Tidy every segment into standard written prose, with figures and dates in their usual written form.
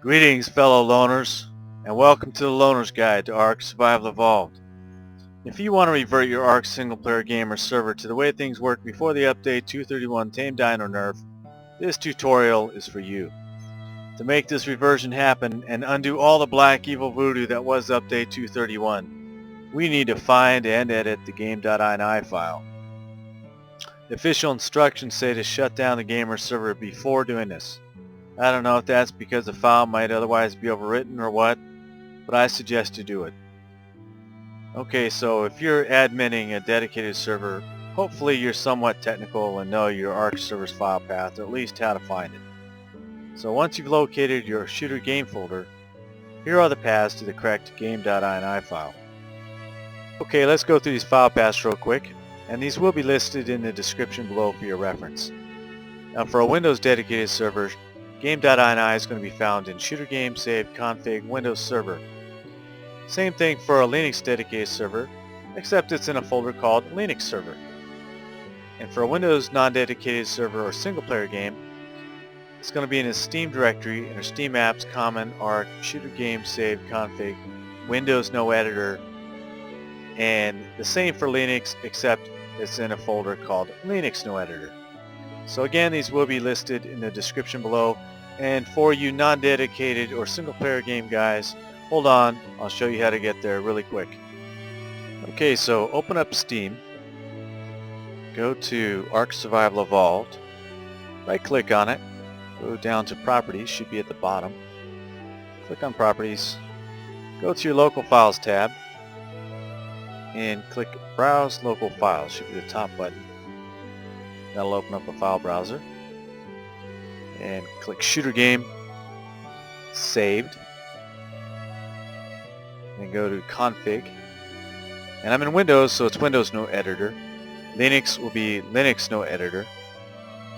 Greetings, fellow loners, and welcome to the Loner's Guide to Ark Survival Evolved. If you want to revert your Ark single-player game or server to the way things worked before the update 231 Tame Dino Nerf, this tutorial is for you. To make this reversion happen and undo all the black evil voodoo that was update 231, we need to find and edit the Game.ini file. The official instructions say to shut down the game or server before doing this. I don't know if that's because the file might otherwise be overwritten or what, but I suggest you do it. Okay, so if you're adminning a dedicated server, hopefully you're somewhat technical and know your Ark server's file path, or at least how to find it. So once you've located your ShooterGame folder, here are the paths to the correct Game.ini file. Okay, let's go through these file paths real quick, and these will be listed in the description below for your reference. Now for a Windows dedicated server, Game.ini is going to be found in ShooterGame, Save, Config, WindowsServer. Same thing for a Linux dedicated server, except it's in a folder called LinuxServer. And for a Windows non-dedicated server or single-player game, it's going to be in a Steam directory under Steam Apps, Common, Ark, ShooterGame, Save, Config, Windows No Editor, and the same for Linux, except it's in a folder called Linux No Editor. So again, these will be listed in the description below, and for you non-dedicated or single-player game guys, hold on, I'll show you how to get there really quick. Okay, so open up Steam, go to Ark Survival Evolved, right-click on it, go down to Properties, should be at the bottom, click on Properties, go to your Local Files tab, and click Browse Local Files, should be the top button. That'll open up a file browser, and click ShooterGame, Saved, and go to Config, and I'm in Windows, so it's Windows No Editor. Linux will be Linux No Editor.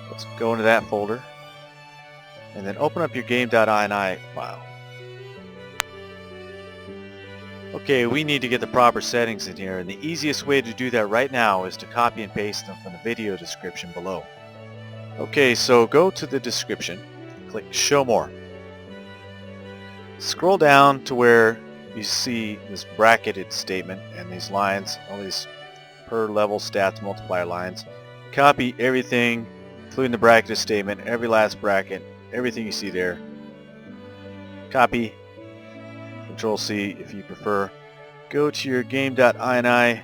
Let's go into that folder, and then open up your Game.ini file. Okay, we need to get the proper settings in here, and the easiest way to do that right now is to copy and paste them from the video description below. Okay, so go to the description, click Show More. Scroll down to where you see this bracketed statement and these lines, all these per level stats multiplier lines. Copy everything, including the bracketed statement, every last bracket, everything you see there. Copy. Control C if you prefer. Go to your Game.ini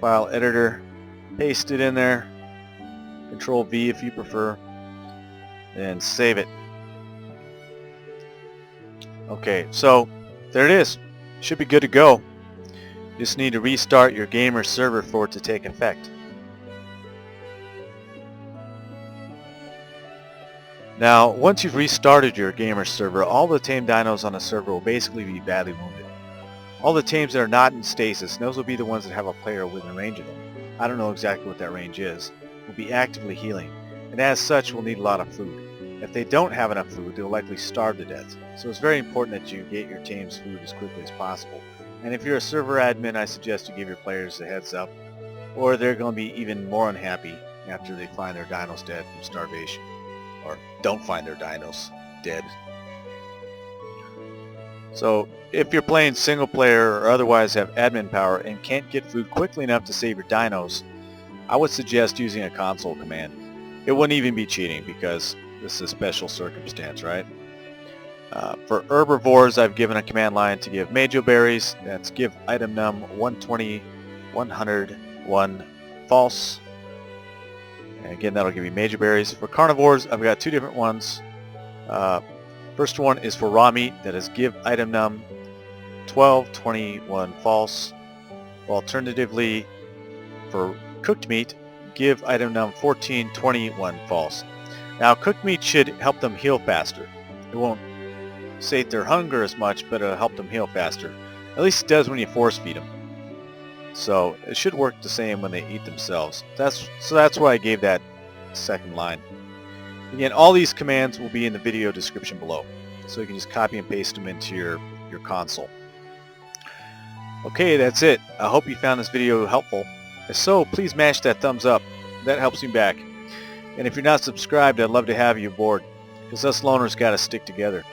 file editor, paste it in there, Control V if you prefer, and save it. Okay, so there it is. Should be good to go. You just need to restart your game or server for it to take effect. Now, once you've restarted your gamer server, all the tame dinos on the server will basically be badly wounded. All the tames that are not in stasis, and those will be the ones that have a player within range of them, I don't know exactly what that range is, will be actively healing, and as such will need a lot of food. If they don't have enough food, they'll likely starve to death, so it's very important that you get your tame's food as quickly as possible. And if you're a server admin, I suggest you give your players a heads up, or they're going to be even more unhappy after they find their dinos dead from starvation. Or don't find their dinos dead. So if you're playing single player or otherwise have admin power and can't get food quickly enough to save your dinos, I would suggest using a console command. It wouldn't even be cheating because this is a special circumstance, right? For herbivores, I've given a command line to give major berries. That's give item num 120, 100, 1 false. And again, that'll give you major berries. For carnivores, I've got two different ones. First one is for raw meat. That is give item num 12, 21 false. Alternatively, for cooked meat, give item num 14, 21 false. Now, cooked meat should help them heal faster. It won't sate their hunger as much, but it'll help them heal faster. At least it does when you force feed them. So it should work the same when they eat themselves. That's why I gave that second line. Again, all these commands will be in the video description below, so you can just copy and paste them into your console. Okay, that's it. I hope you found this video helpful. If so, please mash that thumbs up. That helps me back. And if you're not subscribed, I'd love to have you aboard. because us loners gotta stick together.